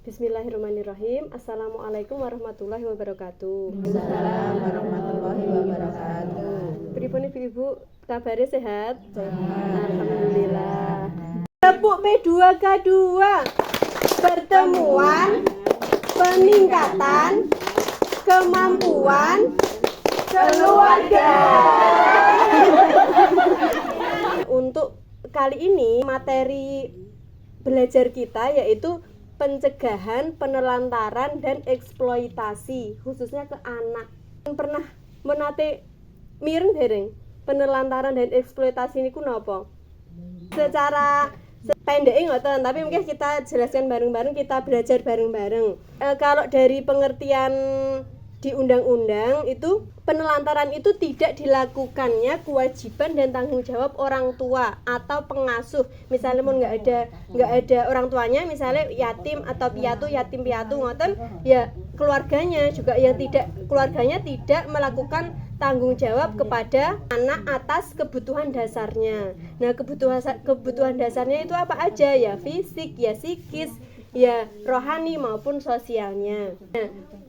Bismillahirrahmanirrahim. Assalamualaikum warahmatullahi wabarakatuh. Assalamualaikum warahmatullahi wabarakatuh. Pripun Ibu, kabarnya sehat? Sehat. Alhamdulillah. Tepuk P2K2. Pertemuan peningkatan kemampuan keluarga. Untuk kali ini materi belajar kita yaitu pencegahan, penelantaran, dan eksploitasi khususnya ke anak. Pernah menate mireng dereng penelantaran dan eksploitasi niku napa? Secara pendek ngoten, tapi mungkin kita jelaskan bareng-bareng, kita belajar bareng-bareng. Kalau dari pengertian di undang-undang itu penelantaran itu tidak dilakukannya kewajiban dan tanggung jawab orang tua atau pengasuh. Misalnya mau nggak ada orang tuanya, misalnya yatim atau yatim piatu ngoten, ya keluarganya juga yang keluarganya tidak melakukan tanggung jawab kepada anak atas kebutuhan dasarnya. Nah, kebutuhan dasarnya itu apa aja? Ya fisik, ya psikis, ya rohani maupun sosialnya.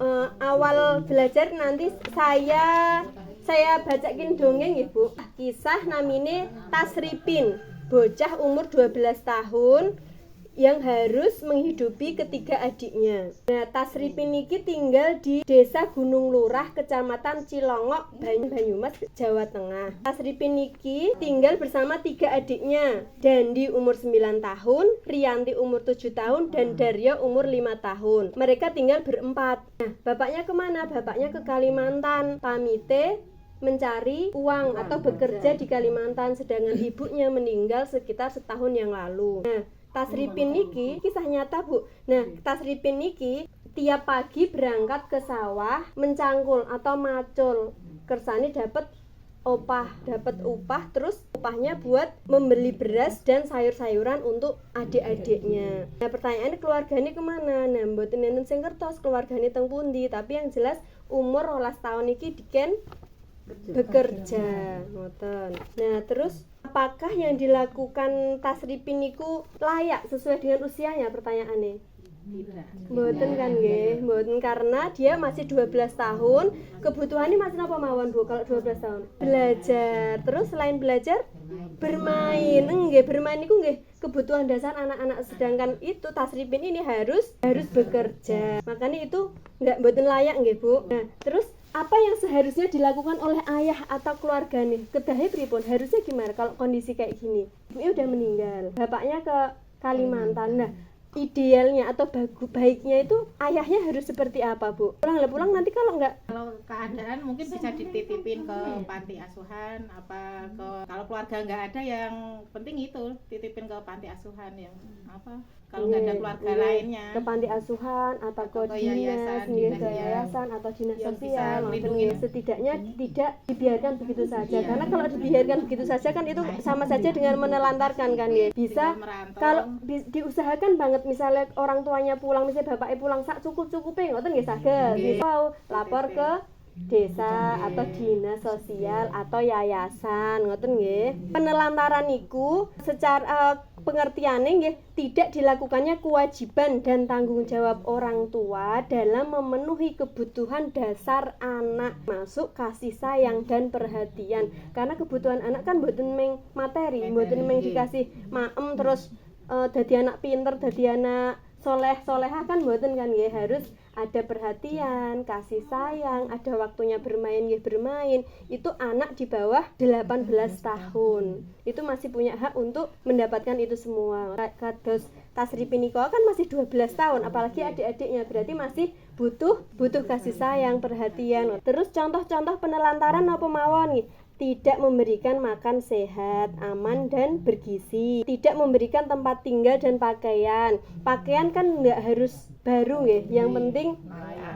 Nah, awal belajar nanti saya bacakin dongeng Ibu. Kisah namine Tasripin, bocah umur 12 tahun yang harus menghidupi ketiga adiknya. Nah, Tasripin iki tinggal di Desa Gunung Lurah, Kecamatan Cilongok, Banyumas, Jawa Tengah. Tasripin iki tinggal bersama tiga adiknya. Dandi umur 9 tahun, Rianti umur 7 tahun, dan Daryo umur 5 tahun. Mereka tinggal berempat. Nah, bapaknya kemana? Bapaknya ke Kalimantan, pamite mencari uang atau bekerja di Kalimantan, sedangkan ibunya meninggal sekitar setahun yang lalu. Nah, Tasripin niki kisah nyata Bu. Nah, Tasripin niki tiap pagi berangkat ke sawah mencangkul atau macul. Kersane dapat upah, terus upahnya buat membeli beras dan sayur-sayuran untuk adik-adiknya. Nah, pertanyaannya keluarganya kemana? Nah, mboten enten sing ngertos keluarganya teng pundi, tapi yang jelas umur 12 tahun niki diken bekerja ngoten. Nah, terus apakah yang dilakukan Tasripin niku layak sesuai dengan usianya? Pertanyaannya mboten kan nggih, mboten, karena dia masih 12 tahun, kebutuhannya masih apa mawon Bu kalau 12 tahun? Belajar. Terus selain belajar bermain. Nggih, bermain niku nggih kebutuhan dasar anak-anak, sedangkan itu Tasripin ini harus bekerja. Makanya itu mboten layak nggih Bu. Nah, terus apa yang seharusnya dilakukan oleh ayah atau keluarga nih? Kedahe pripun? Harusnya gimana kalau kondisi kayak gini? Ibunya udah meninggal, bapaknya ke Kalimantan. Nah, idealnya atau baiknya itu ayahnya harus seperti apa Bu? Pulang nanti kalau keadaan mungkin bisa dititipin ke panti asuhan, kalau keluarga nggak ada, yang penting itu titipin ke panti asuhan yang kalau nggak ada keluarga lainnya ke panti asuhan atau ke yayasan atau dinas sosial. Setidaknya tidak dibiarkan begitu saja, karena kalau dibiarkan begitu saja kan itu sama saja dengan menelantarkan kan ya. Bisa kalau diusahakan banget, misalnya orang tuanya pulang, misalnya bapaknya pulang sak cukup-cukupnya ngoten nggih saged. Bisa lapor ke desa atau dinas sosial atau yayasan ngoten nggih. Penelantaran niku secara pengertiannya nggih tidak dilakukannya kewajiban dan tanggung jawab orang tua dalam memenuhi kebutuhan dasar anak, masuk kasih sayang dan perhatian. Karena kebutuhan anak kan mboten meng materi, mboten meng dikasih maem terus dadi anak pinter, dadi anak solehah kan mboten kan nggih. Harus ada perhatian, kasih sayang, ada waktunya bermain. Itu anak di bawah 18 tahun itu masih punya hak untuk mendapatkan itu semua. Kados Tasripin niko kan masih 12 tahun, apalagi adik-adiknya, berarti masih butuh kasih sayang, perhatian. Terus contoh-contoh penelantaran apa mawon nih? Tidak memberikan makan sehat, aman, dan bergizi. Tidak memberikan tempat tinggal dan pakaian. Pakaian kan nggak harus baru ya, yang penting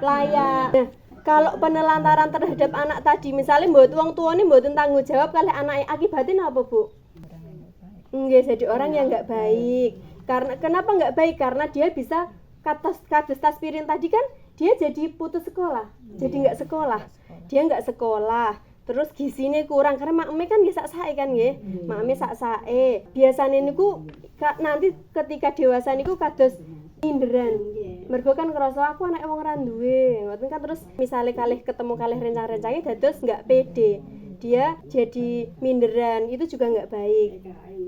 layak. Nah, kalau penelantaran terhadap anak tadi, misalnya mbok wong tuane mboten tanggung jawab kali anake, akibatnya apa Bu? Nggih, jadi orang yang nggak baik. Karena kenapa nggak baik? Karena dia bisa kados Tasripin tadi kan, dia jadi putus sekolah, jadi nggak sekolah. Dia nggak sekolah. Terus gizinya kurang karena makme kan sak sae kan nggih. Makme sak sae. Biasane niku nanti ketika dewasa niku kados minderan. Mergo kan ngerasa aku anak wong ora duwe. Ngoten kan terus misale kalih ketemu kalih rencang-rencangnya dados nggak pede. Dia jadi minderan, itu juga nggak baik.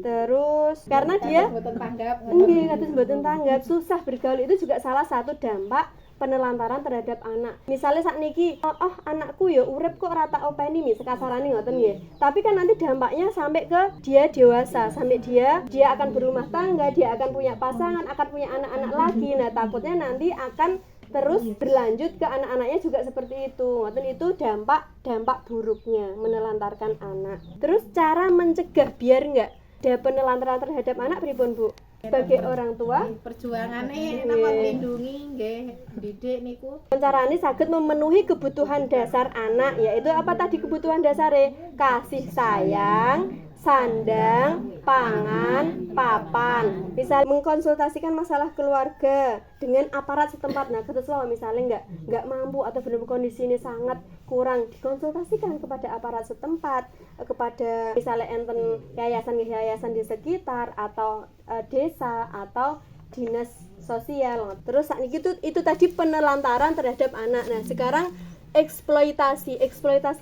Terus karena dia mboten tanggap. nggih kados mboten tanggap, susah bergaul, itu juga salah satu dampak penelantaran terhadap anak. Misalnya sakniki, oh anakku ya urip kok ora tak openi nih sekasarane ngoten nggih. Tapi kan nanti dampaknya sampai ke dia dewasa, sampai dia akan berumah tangga, dia akan punya pasangan, akan punya anak-anak lagi. Nah, takutnya nanti akan terus berlanjut ke anak-anaknya juga seperti itu. Ngoten itu dampak buruknya menelantarkan anak. Terus cara mencegah biar enggak ada penelantaran terhadap anak pripun, Bu? Sebagai orang tua, Perjuangane napa nglindungi nggih didik niku. carane saged memenuhi kebutuhan dasar anak, yaitu apa tadi kebutuhan dasare? Kasih sayang, sandang, pangan, papan. Misal mengkonsultasikan masalah keluarga dengan aparat setempat. Nah, kados wae misalnya enggak mampu atau benar-benar kondisi ini sangat kurang, dikonsultasikan kepada aparat setempat, kepada misalnya enten yayasan di sekitar atau desa atau dinas sosial. Terus saat itu tadi penelantaran terhadap anak. Nah, sekarang eksploitasi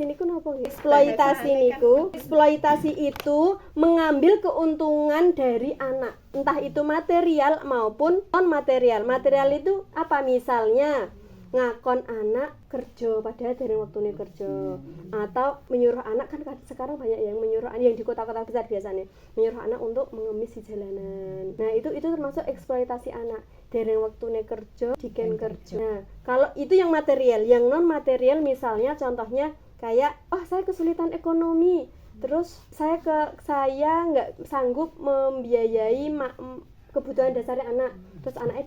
niku napa nggih? Eksploitasi itu mengambil keuntungan dari anak, entah itu material maupun non material. Material itu apa? Misalnya ngakon anak kerja padahal dari waktune kerja, atau menyuruh anak, kan sekarang banyak yang menyuruh yang di kota-kota besar biasanya menyuruh anak untuk mengemis di jalanan. Nah, itu termasuk eksploitasi anak. Dari waktune kerja diken kerja. Nah, kalau itu yang material, yang non material misalnya contohnya kayak saya kesulitan ekonomi, terus saya nggak sanggup membiayai kebutuhan dasarnya anak, terus anaknya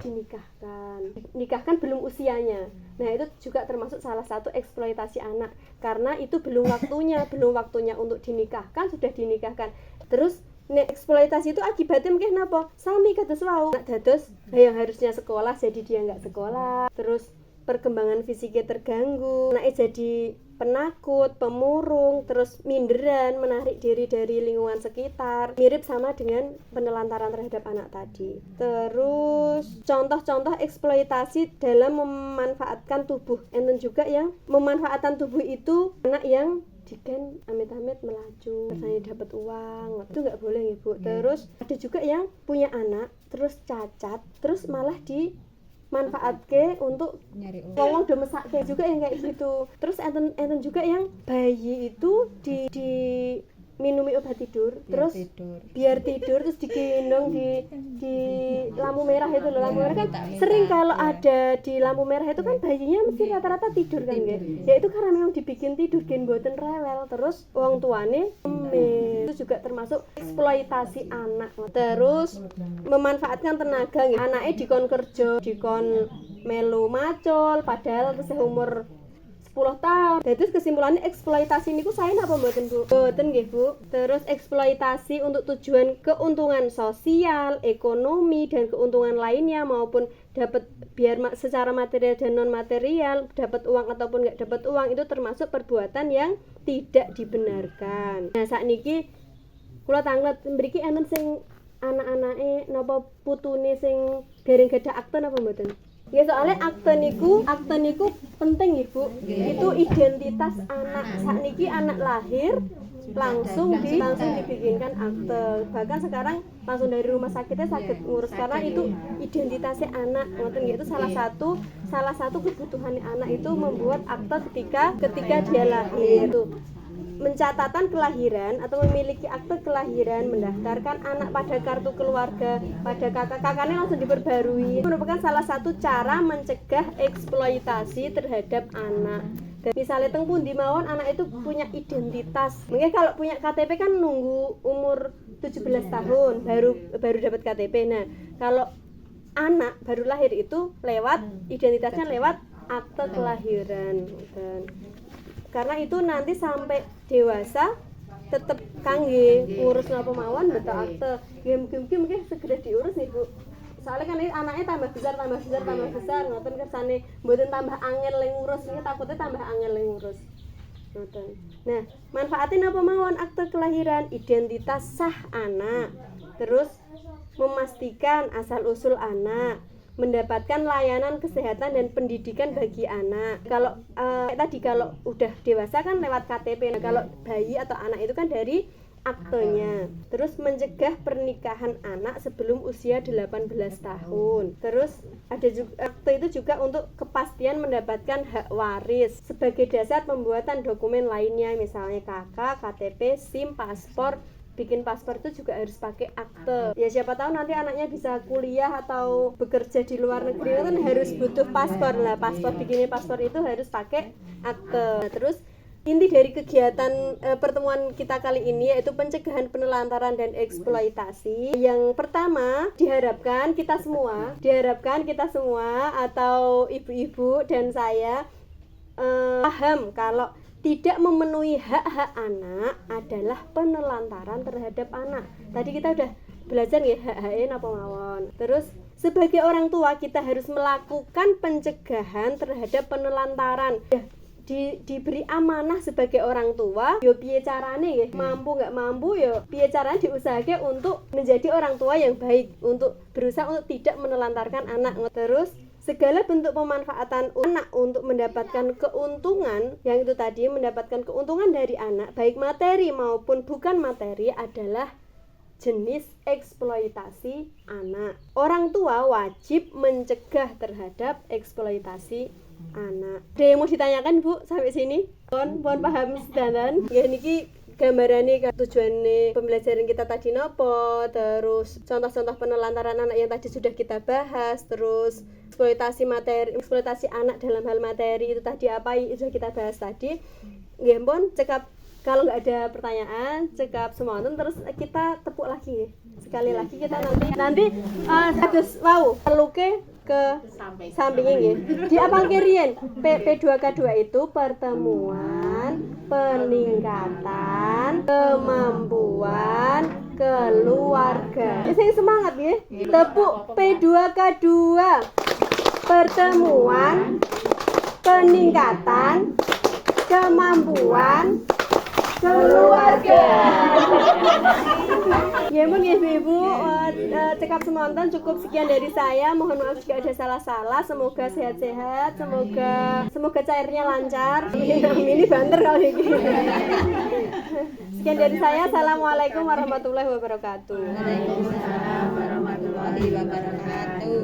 dinikahkan belum usianya. Nah, itu juga termasuk salah satu eksploitasi anak, karena itu belum waktunya untuk dinikahkan, sudah dinikahkan. Terus eksploitasi itu akibatnya mungkin apa? Sami kados wau. Dados yang harusnya sekolah jadi dia nggak sekolah. Terus perkembangan fisiknya terganggu. Jadi penakut, pemurung, terus minderan, menarik diri dari lingkungan sekitar. Mirip sama dengan penelantaran terhadap anak tadi. Terus contoh-contoh eksploitasi dalam memanfaatkan tubuh. Enten juga yang memanfaatkan tubuh itu anak yang diken amit-amit melaju, rasanya dapat uang, itu nggak boleh ya, Bu. Terus ada juga yang punya anak terus cacat, terus malah dimanfaatke untuk nyari wong do mesake juga yang kayak gitu. Terus enten juga yang bayi itu di minumi obat tidur, biar tidur terus digendong di lampu merah itu loh. Lampu merah kan sering kalau ada di lampu merah itu kan bayinya mesti rata-rata tidur kan ya. Ya itu karena memang dibikin tidur gen boten rewel, terus wong tuane itu juga termasuk eksploitasi anak. Terus memanfaatkan tenaga, anaknya dikon kerja, dikon melu macul padahal terus umur 10 tahun. Jadi kesimpulannya eksploitasi niku saya napa mboten, Bu? Mboten nggih, Bu. Terus eksploitasi untuk tujuan keuntungan sosial, ekonomi, dan keuntungan lainnya maupun dapat biar secara material dan non material, dapat uang ataupun nggak dapat uang, itu termasuk perbuatan yang tidak dibenarkan. Nah, sakniki kula tanglet mriki enten sing anak-anake napa putune sing dereng gadah akte napa mboten? Ya soalnya akte niku penting Ibu. Itu identitas anak. Sakniki anak lahir langsung dibikinkan akte. Bahkan sekarang langsung dari rumah sakitnya sakit ngurus karena itu identitasnya anak. Ngoten nggih, itu salah satu kebutuhan anak itu membuat akte ketika dia lahir. Itu mencatatkan kelahiran atau memiliki akte kelahiran, mendaftarkan anak pada kartu keluarga, pada kakaknya langsung diperbarui. Itu merupakan salah satu cara mencegah eksploitasi terhadap anak. Dan misalnya teng pundi mawon anak itu punya identitas. Mungkin kalau punya KTP kan nunggu umur 17 tahun baru dapat KTP. Nah, kalau anak baru lahir itu lewat identitasnya lewat akte kelahiran. Dan karena itu nanti sampai dewasa tetap kangge ngurus napa mawon beto akte. Mungkin segera diurus nih, Bu. Soalnya kan ini anaknya tambah besar ngoten kersane mboten tambah angel le ngurus, ini takutnya tambah angel le ngurus. Ngoten. Nah, manfaatin apa mawon akte kelahiran, identitas sah anak. Terus memastikan asal usul anak, mendapatkan layanan kesehatan dan pendidikan bagi anak. Kalau tadi kalau udah dewasa kan lewat KTP. Nah, kalau bayi atau anak itu kan dari aktenya. Terus mencegah pernikahan anak sebelum usia 18 tahun. Terus ada juga akte itu juga untuk kepastian mendapatkan hak waris sebagai dasar pembuatan dokumen lainnya, misalnya KK, KTP, SIM, paspor. Bikin paspor itu juga harus pakai akte. Ya siapa tahu nanti anaknya bisa kuliah atau bekerja di luar negeri, itu kan harus butuh paspor. Nah, bikinnya paspor itu harus pakai akte. Nah, terus inti dari kegiatan pertemuan kita kali ini yaitu pencegahan penelantaran dan eksploitasi. Yang pertama, diharapkan kita semua atau ibu-ibu dan saya paham kalau tidak memenuhi hak-hak anak adalah penelantaran terhadap anak. Tadi kita udah belajar ya hak-haknya apa mawon. Terus sebagai orang tua kita harus melakukan pencegahan terhadap penelantaran. Diberi amanah sebagai orang tua, yo piye carane ya, mampu nggak mampu yo piye carane diusahakan untuk menjadi orang tua yang baik, untuk berusaha untuk tidak menelantarkan anak. Terus segala bentuk pemanfaatan anak untuk mendapatkan keuntungan, yang itu tadi mendapatkan keuntungan dari anak, baik materi maupun bukan materi, adalah jenis eksploitasi anak. Orang tua wajib mencegah terhadap eksploitasi anak. Ada yang mau ditanyakan Bu sampai sini? Mohon paham sedanan. Ya niki gambarane tujuane pembelajaran kita tadi nopo, terus contoh-contoh penelantaran anak yang tadi sudah kita bahas, terus eksploitasi anak dalam hal materi itu tadi apa itu sudah kita bahas tadi. Nggih pun cekap, kalau nggak ada pertanyaan cekap semonten, terus kita tepuk lagi. Sekali lagi kita nanti status peluke ke sampingnya nggih. Di apal kirian P2K2 itu pertemuan peningkatan kemampuan keluarga. Sing semangat nggih. Tepuk P2K2. Pertemuan peningkatan kemampuan keluarga. Ya mun ibu-ibu cekap semonten, cukup sekian dari saya. Mohon maaf jika ada salah-salah. Semoga sehat-sehat, semoga cairnya lancar. Ini banter kalau ini. Sekian dari saya. Assalamualaikum warahmatullahi wabarakatuh. Waalaikumsalam warahmatullahi wabarakatuh.